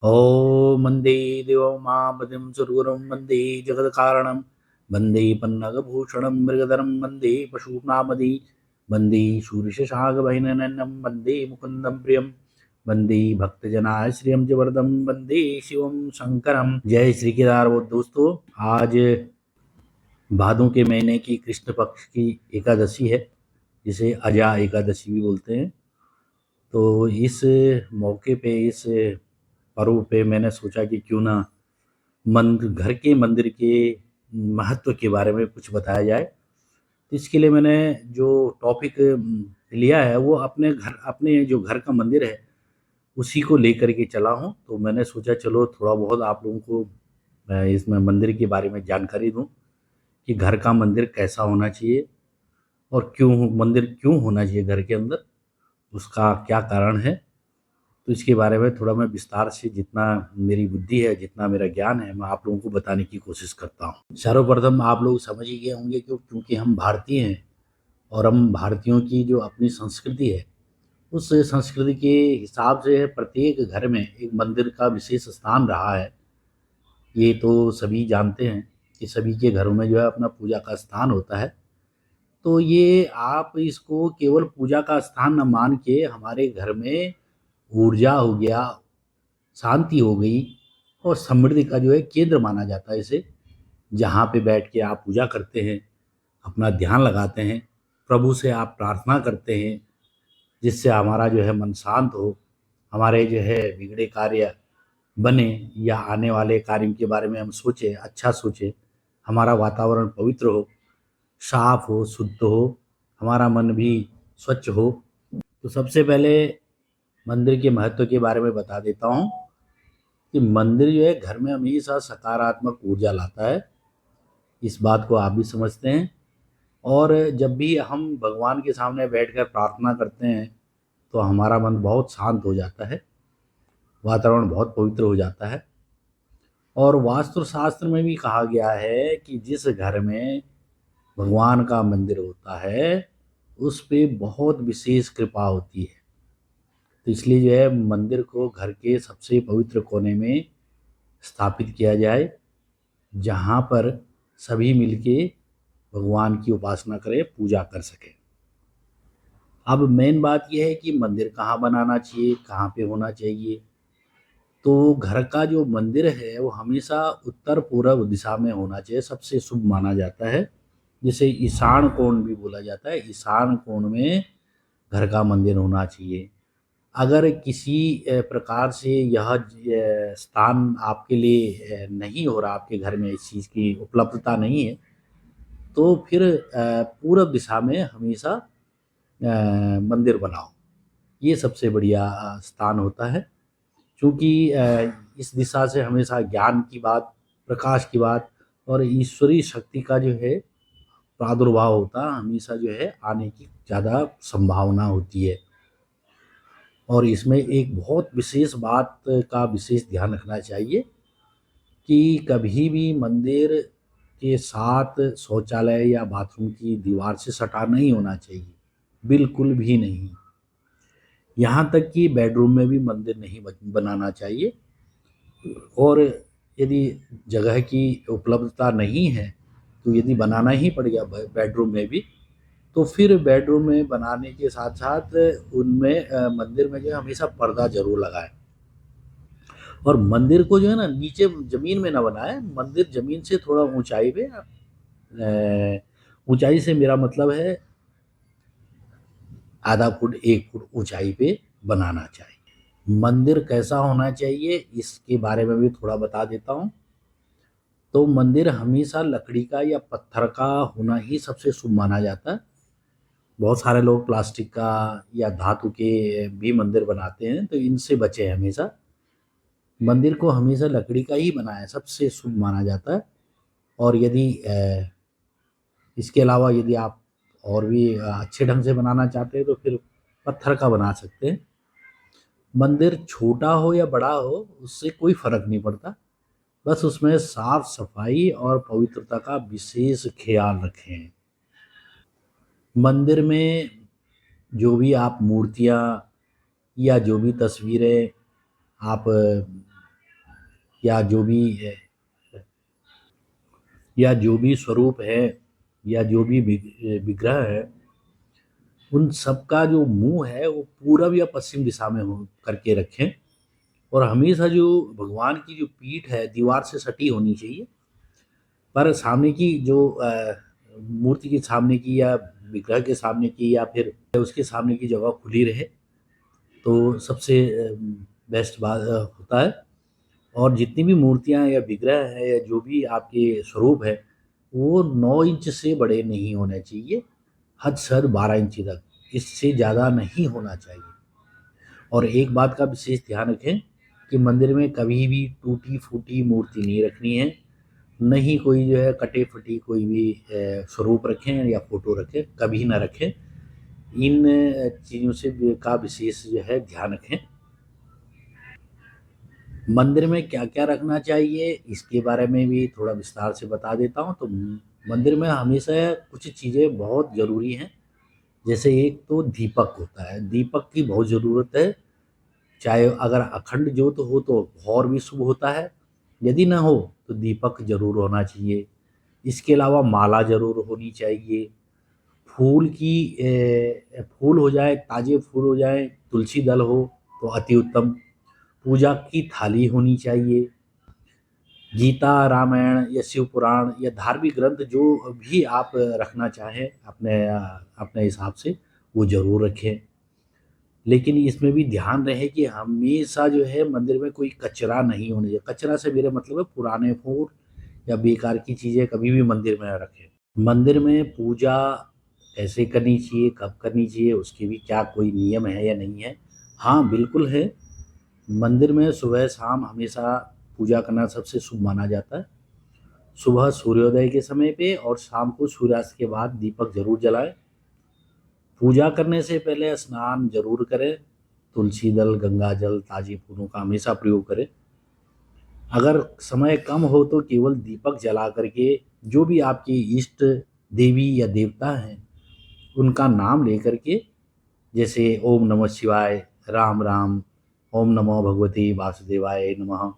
ॐ वन्दे देवं मापतिं सुरगुरुं वन्दे जगत्कारणं वन्दे पन्नगभूषणं मृगधरं वन्दे पशूनामदि वन्दे शूर्यशशाकवैननयनं वन्दे मुकुन्दं प्रियं वन्दे भक्तजनाश्रियं च वरदं वन्दे शिवं शंकरं। जय श्री केदार। दोस्तों, आज भादों के महीने की कृष्ण पक्ष की एकादशी है, जिसे अजा एकादशी भी बोलते हैं। तो इस मौके पे, इस पर्व पे मैंने सोचा कि क्यों ना घर के मंदिर के महत्व के बारे में कुछ बताया जाए। तो इसके लिए मैंने जो टॉपिक लिया है वो अपने जो घर का मंदिर है उसी को लेकर के चला हूँ। तो मैंने सोचा चलो थोड़ा बहुत आप लोगों को इसमें मंदिर के बारे में जानकारी दूँ कि घर का मंदिर कैसा होना चाहिए और मंदिर क्यों होना चाहिए घर के अंदर, उसका क्या कारण है। तो इसके बारे में थोड़ा मैं विस्तार से, जितना मेरी बुद्धि है, जितना मेरा ज्ञान है, मैं आप लोगों को बताने की कोशिश करता हूँ। सर्वप्रथम आप लोग समझ ही गए होंगे क्योंकि हम भारतीय हैं और हम भारतीयों की जो अपनी संस्कृति है उस संस्कृति के हिसाब से प्रत्येक घर में एक मंदिर का विशेष स्थान रहा है। ये तो सभी जानते हैं कि सभी के घरों में जो है अपना पूजा का स्थान होता है। तो ये आप इसको केवल पूजा का स्थान न मान के हमारे घर में ऊर्जा हो गया, शांति हो गई और समृद्धि का जो है केंद्र माना जाता है इसे। जहाँ पे बैठ के आप पूजा करते हैं, अपना ध्यान लगाते हैं, प्रभु से आप प्रार्थना करते हैं, जिससे हमारा जो है मन शांत हो, हमारे जो है बिगड़े कार्य बने या आने वाले कार्य के बारे में हम सोचें, अच्छा सोचें, हमारा वातावरण पवित्र हो, साफ हो, शुद्ध हो, हमारा मन भी स्वच्छ हो। तो सबसे पहले मंदिर के महत्व के बारे में बता देता हूँ कि मंदिर जो है घर में हमेशा सकारात्मक ऊर्जा लाता है। इस बात को आप भी समझते हैं। और जब भी हम भगवान के सामने बैठकर प्रार्थना करते हैं तो हमारा मन बहुत शांत हो जाता है, वातावरण बहुत पवित्र हो जाता है। और वास्तु शास्त्र में भी कहा गया है कि जिस घर में भगवान का मंदिर होता है उस पे बहुत विशेष कृपा होती है। तो इसलिए जो है मंदिर को घर के सबसे पवित्र कोने में स्थापित किया जाए, जहाँ पर सभी मिलके भगवान की उपासना करें, पूजा कर सकें। अब मेन बात यह है कि मंदिर कहाँ बनाना चाहिए, कहाँ पे होना चाहिए। तो घर का जो मंदिर है वो हमेशा उत्तर पूर्व दिशा में होना चाहिए, सबसे शुभ माना जाता है, जिसे ईशान कोण भी बोला जाता है। ईशान कोण में घर का मंदिर होना चाहिए। अगर किसी प्रकार से यह स्थान आपके लिए नहीं हो रहा, आपके घर में इस चीज़ की उपलब्धता नहीं है, तो फिर पूरब दिशा में हमेशा मंदिर बनाओ। ये सबसे बढ़िया स्थान होता है, क्योंकि इस दिशा से हमेशा ज्ञान की बात, प्रकाश की बात और ईश्वरीय शक्ति का जो है प्रादुर्भाव होता, हमेशा जो है आने की ज़्यादा संभावना होती है। और इसमें एक बहुत विशेष बात का विशेष ध्यान रखना चाहिए कि कभी भी मंदिर के साथ शौचालय या बाथरूम की दीवार से सटा नहीं होना चाहिए, बिल्कुल भी नहीं। यहाँ तक कि बेडरूम में भी मंदिर नहीं बनाना चाहिए। और यदि जगह की उपलब्धता नहीं है तो यदि बनाना ही पड़ गया बेडरूम में भी, तो फिर बेडरूम में बनाने के साथ साथ उनमें मंदिर में जो है हमेशा पर्दा जरूर लगाएं। और मंदिर को जो है ना नीचे जमीन में ना बनाए, मंदिर जमीन से थोड़ा ऊंचाई पे, ऊंचाई से मेरा मतलब है आधा फुट 1 फुट ऊंचाई पे बनाना चाहिए। मंदिर कैसा होना चाहिए इसके बारे में भी थोड़ा बता देता हूँ। तो मंदिर हमेशा लकड़ी का या पत्थर का होना ही सबसे शुभ माना जाता है। बहुत सारे लोग प्लास्टिक का या धातु के भी मंदिर बनाते हैं, तो इनसे बचे हमेशा। मंदिर को हमेशा लकड़ी का ही बनाया सबसे शुभ माना जाता है। और यदि इसके अलावा यदि आप और भी अच्छे ढंग से बनाना चाहते हैं तो फिर पत्थर का बना सकते हैं। मंदिर छोटा हो या बड़ा हो उससे कोई फर्क नहीं पड़ता, बस उसमें साफ सफाई और पवित्रता का विशेष ख्याल रखें। मंदिर में जो भी आप मूर्तियाँ या जो भी तस्वीरें आप या जो भी या जो भी स्वरूप है या जो भी विग्रह है, उन सब का जो मुंह है वो पूरब या पश्चिम दिशा में हो करके रखें। और हमेशा जो भगवान की जो पीठ है दीवार से सटी होनी चाहिए, पर सामने की जो मूर्ति के सामने की या विग्रह के सामने की या फिर उसके सामने की जगह खुली रहे तो सबसे बेस्ट बात होता है। और जितनी भी मूर्तियां या विग्रह है या जो भी आपके स्वरूप है वो 9 इंच से बड़े नहीं होने चाहिए, हद से हद 12 इंच तक, इससे ज़्यादा नहीं होना चाहिए। और एक बात का विशेष ध्यान रखें कि मंदिर में कभी भी टूटी फूटी मूर्ति नहीं रखनी है, न ही कोई जो है कटे फटी कोई भी स्वरूप रखें या फोटो रखें, कभी ना रखें। इन चीज़ों से का विशेष जो है ध्यान रखें। मंदिर में क्या क्या रखना चाहिए इसके बारे में भी थोड़ा विस्तार से बता देता हूँ। तो मंदिर में हमेशा कुछ चीज़ें बहुत ज़रूरी हैं। जैसे एक तो दीपक होता है, दीपक की बहुत ज़रूरत है। चाहे अगर अखंड ज्योत हो तो और भी शुभ होता है, यदि ना हो तो दीपक जरूर होना चाहिए। इसके अलावा माला जरूर होनी चाहिए। फूल हो जाए, ताजे फूल हो जाए, तुलसी दल हो तो अति उत्तम। पूजा की थाली होनी चाहिए। गीता, रामायण या शिव पुराण या धार्मिक ग्रंथ जो भी आप रखना चाहें अपने अपने हिसाब से वो जरूर रखें। लेकिन इसमें भी ध्यान रहे कि हमेशा जो है मंदिर में कोई कचरा नहीं होना चाहिए। कचरा से मेरा मतलब है पुराने फूल या बेकार की चीज़ें कभी भी मंदिर में न रखें। मंदिर में पूजा कैसे करनी चाहिए, कब करनी चाहिए, उसके भी क्या कोई नियम है या नहीं है? हाँ, बिल्कुल है। मंदिर में सुबह शाम हमेशा पूजा करना सबसे शुभ माना जाता है। सुबह सूर्योदय के समय पे और शाम को सूर्यास्त के बाद दीपक जरूर जलाएं। पूजा करने से पहले स्नान जरूर करें। तुलसी दल, गंगा जल, ताजे फूलों का हमेशा प्रयोग करें। अगर समय कम हो तो केवल दीपक जला करके जो भी आपके इष्ट देवी या देवता हैं उनका नाम लेकर के, जैसे ओम नमः शिवाय, राम राम, ओम नमो भगवते वासुदेवाय नमः,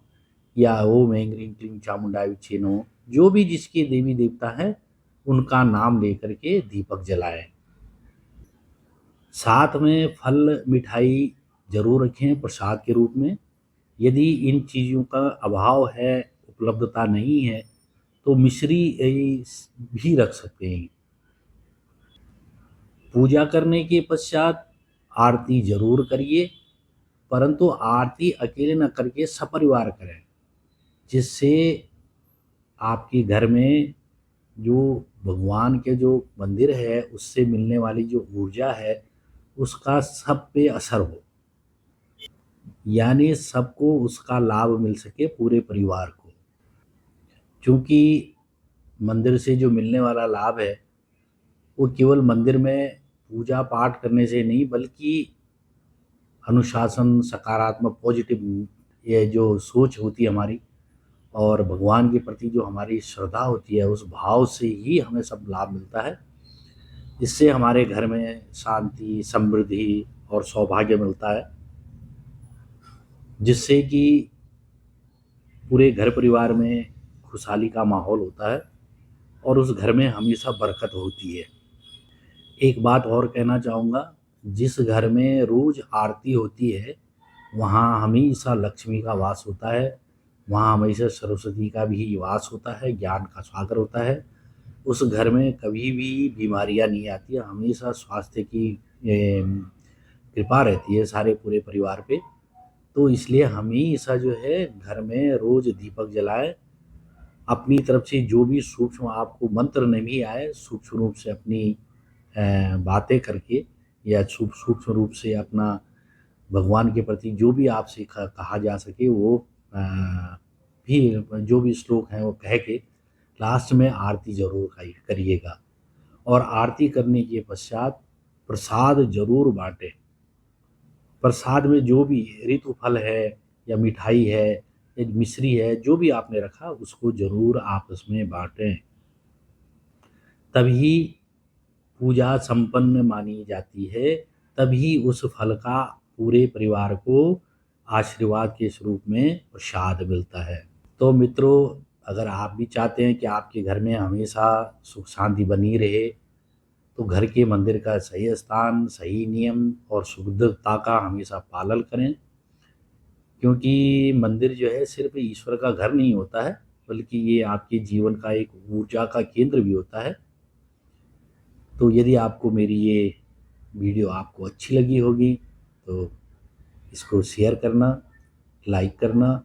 या ओम ऐं ह्रीं क्लीं चामुंडाय विच्चे नमः, जो भी जिसके देवी देवता हैं उनका नाम लेकर के दीपक जलाएं। साथ में फल मिठाई जरूर रखें प्रसाद के रूप में। यदि इन चीज़ों का अभाव है, उपलब्धता नहीं है, तो मिश्री भी रख सकते हैं। पूजा करने के पश्चात आरती जरूर करिए, परंतु आरती अकेले न करके सपरिवार करें, जिससे आपके घर में जो भगवान के जो मंदिर है उससे मिलने वाली जो ऊर्जा है उसका सब पे असर हो, यानी सबको उसका लाभ मिल सके, पूरे परिवार को। क्योंकि मंदिर से जो मिलने वाला लाभ है वो केवल मंदिर में पूजा पाठ करने से नहीं, बल्कि अनुशासन, सकारात्मक पॉजिटिव ये जो सोच होती है हमारी और भगवान के प्रति जो हमारी श्रद्धा होती है उस भाव से ही हमें सब लाभ मिलता है। इससे हमारे घर में शांति, समृद्धि और सौभाग्य मिलता है, जिससे कि पूरे घर परिवार में खुशहाली का माहौल होता है और उस घर में हमेशा बरकत होती है। एक बात और कहना चाहूँगा, जिस घर में रोज आरती होती है वहाँ हमेशा लक्ष्मी का वास होता है, वहाँ हमेशा सरस्वती का भी वास होता है, ज्ञान का सागर होता है। उस घर में कभी भी बीमारियाँ नहीं आती है, हमेशा स्वास्थ्य की कृपा रहती है सारे पूरे परिवार पे। तो इसलिए हमेशा जो है घर में रोज दीपक जलाएं। अपनी तरफ से जो भी सूक्ष्म आपको मंत्र नहीं आए, सूक्ष्म रूप से अपनी बातें करके या सूक्ष्म रूप से अपना भगवान के प्रति जो भी आपसे कहा जा सके वो भी जो भी श्लोक हैं वो कह के लास्ट में आरती जरूर करिएगा। और आरती करने के पश्चात प्रसाद जरूर बांटें। प्रसाद में जो भी ऋतु फल है या मिठाई है या मिश्री है, जो भी आपने रखा उसको जरूर आपस में बांटें, तभी पूजा संपन्न मानी जाती है। तभी उस फल का पूरे परिवार को आशीर्वाद के स्वरूप में प्रसाद मिलता है। तो मित्रों, अगर आप भी चाहते हैं कि आपके घर में हमेशा सुख शांति बनी रहे, तो घर के मंदिर का सही स्थान, सही नियम और शुद्धता का हमेशा पालन करें। क्योंकि मंदिर जो है सिर्फ ईश्वर का घर नहीं होता है, बल्कि ये आपके जीवन का एक ऊर्जा का केंद्र भी होता है। तो यदि आपको मेरी ये वीडियो आपको अच्छी लगी होगी तो इसको शेयर करना, लाइक करना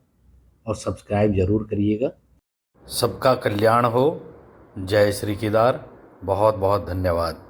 और सब्सक्राइब ज़रूर करिएगा। सबका कल्याण हो। जय श्री केदार। बहुत बहुत धन्यवाद।